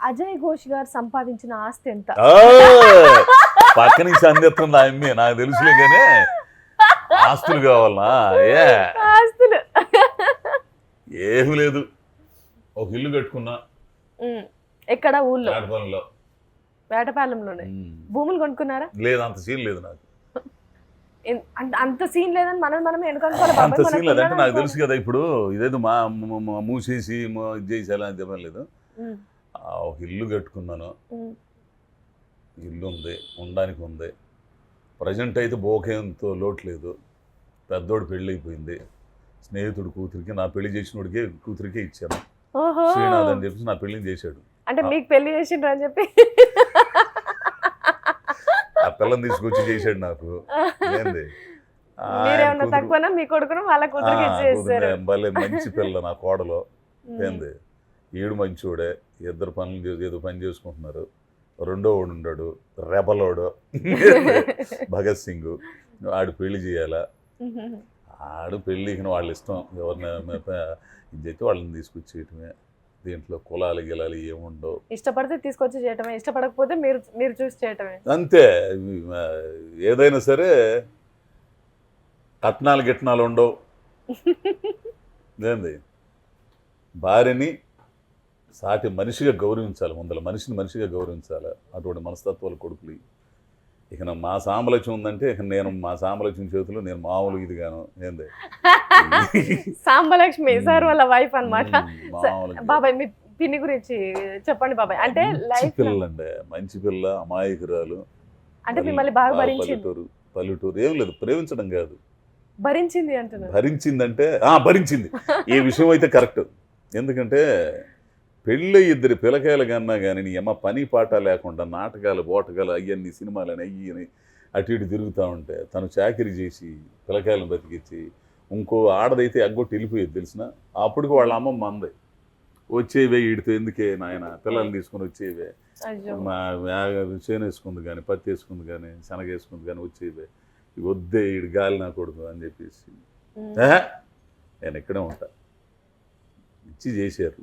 అజయ్ ఘోష్ గారు సంపాదించిన ఆస్తి ఎంత? పక్క నుంచి అందిస్తుంది అమ్మి నాకు తెలుసులే కానీ ఆస్తులు కావాలనా? ఆస్తులు ఏమీ లేదు, ఒక ఇల్లు కట్టుకున్నా. ఎక్కడ? ఊళ్ళో? వేటపాలెంలో. వేటపాలెంలోనే భూములు కొనుక్కున్నారా? లేదు, అంత సీన్ లేదు నాకు. అంత సీన్ లేదని మనం ఎన్నుకోవాలి. అంత సీన్ లేదు అంటే నాకు తెలుసు కదా, ఇప్పుడు ఇదేదో మూసేసి ఇది చేసేలా అని చెప్పలేదు. ఒక ఇల్లు కట్టుకున్నాను, ఇల్లు ఉంది, ఉండడానికి ఉంది. ప్రజెంట్ అయితే బోకేంతో లోటు లేదు. పెద్దోడు పెళ్ళి అయిపోయింది, స్నేహితుడు కూతురికి, నా పెళ్లి చేసినోడికే కూతురికే ఇచ్చాను. శ్రీనాథ్ అని చెప్పేసి నా పెళ్లిని చేశాడు. అంటే మీకు పెళ్లి చేసిండ్రు అని చెప్పి ఆ పిల్లని తీసుకొచ్చి చేశాడు నాకు. ఏంది తక్కువ మీ కొడుకును వాళ్ళ కూతురికి ఇచ్చేసారు. భలే మంచి పిల్ల నా కోడలో. ఏంది ఈడు మంచోడే, ఇద్దరు పనులు ఏదో పని చేసుకుంటున్నారు. రెండో వాడు ఉన్నాడు రెబలోడు భగత్ సింగ్, ఆడు పెళ్లి చేయాలా. ఆడు పెళ్ళికి వాళ్ళ ఇష్టం, ఎవరిని ఇది అయితే వాళ్ళని తీసుకొచ్చేయటమే. దీంట్లో కులాలు గిలాలు ఏముండవు. ఇష్టపడితే తీసుకొచ్చి చేయటమే, ఇష్టపడకపోతే మీరు చూసి చేయటమే అంతే. ఏదైనా సరే కట్నాలు గిట్నాలు ఉండవు. ఏంది భార్యని సాటి మనిషిగా గౌరవించాలి, ముందర మనిషిని మనిషిగా గౌరవించాలి. అటువంటి మనస్తత్వాలు కొడుకులు. ఇక మా సాంబలక్ష్యం ఉందంటే ఇక నేను మా సాంబలక్ష్యం చేతిలో నేను మామూలు ఇదిగాను. ఏంది సాంబలక్ష్మి సార్ వాళ్ళ వైఫ్ అన్నమాట. బాబాయ్ మీ పిన్ని గురించి చెప్పండి బాబాయ్. అంటే లైఫ్ పిల్లండి, మంచి పిల్ల, అమాయకురాలు. అంటే మిమ్మల్ని బాగా భరించింది. పల్లెటూరు ఏం లేదు, ప్రేమించడం కాదు, భరించింది అంటున్నారు. భరించిందంటే భరించింది. ఈ విషయం అయితే కరెక్ట్. ఎందుకంటే పెళ్ళి ఇద్దరు పిల్లకాయలు కన్నా కానీ నీ అమ్మ పని పాట లేకుండా నాటకాలు బోటకాలు అయ్యన్ని సినిమాలని అయ్యని అటు ఇటు తిరుగుతూ ఉంటే తను చాకరీ చేసి పిల్లకాయలను బతికించి ఇంకో ఆడదైతే అగ్గొట్టి వెళ్ళిపోయేది తెలిసిన. అప్పటికి వాళ్ళ అమ్మమ్మ అంది, వచ్చేవే వీడితో ఎందుకే నాయన, పిల్లల్ని తీసుకుని వచ్చేవే, చేను వేసుకుంది కానీ పత్తి వేసుకుంది కానీ శనగ వేసుకుంది కానీ వచ్చేవే, వద్దే ఈడు గాలి నా కొడుకు అని చెప్పేసి నేను ఇక్కడే ఉంటా ఇచ్చి చేశారు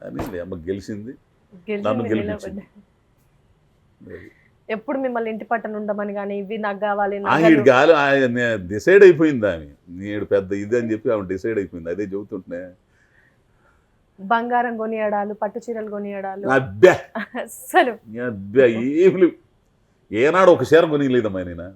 అని అమ్మ గెలిచింది, నన్ను గెలిపించింది. ఎప్పుడు మిమ్మల్ని ఇంటి పట్టణ ఉండమని కానీ ఇవి నాకు కావాలి గాలి డిసైడ్ అయిపోయింది ఆమె. నేడు పెద్ద ఇది అని చెప్పి ఆమె డిసైడ్ అయిపోయింది. అదే చెబుతుంటే బంగారం కొనియడాలు, పట్టు చీరలు కొనియడాలు, అబ్బా అసలు ఏనాడు ఒక చీర కొనియలేదమ్మా నేను.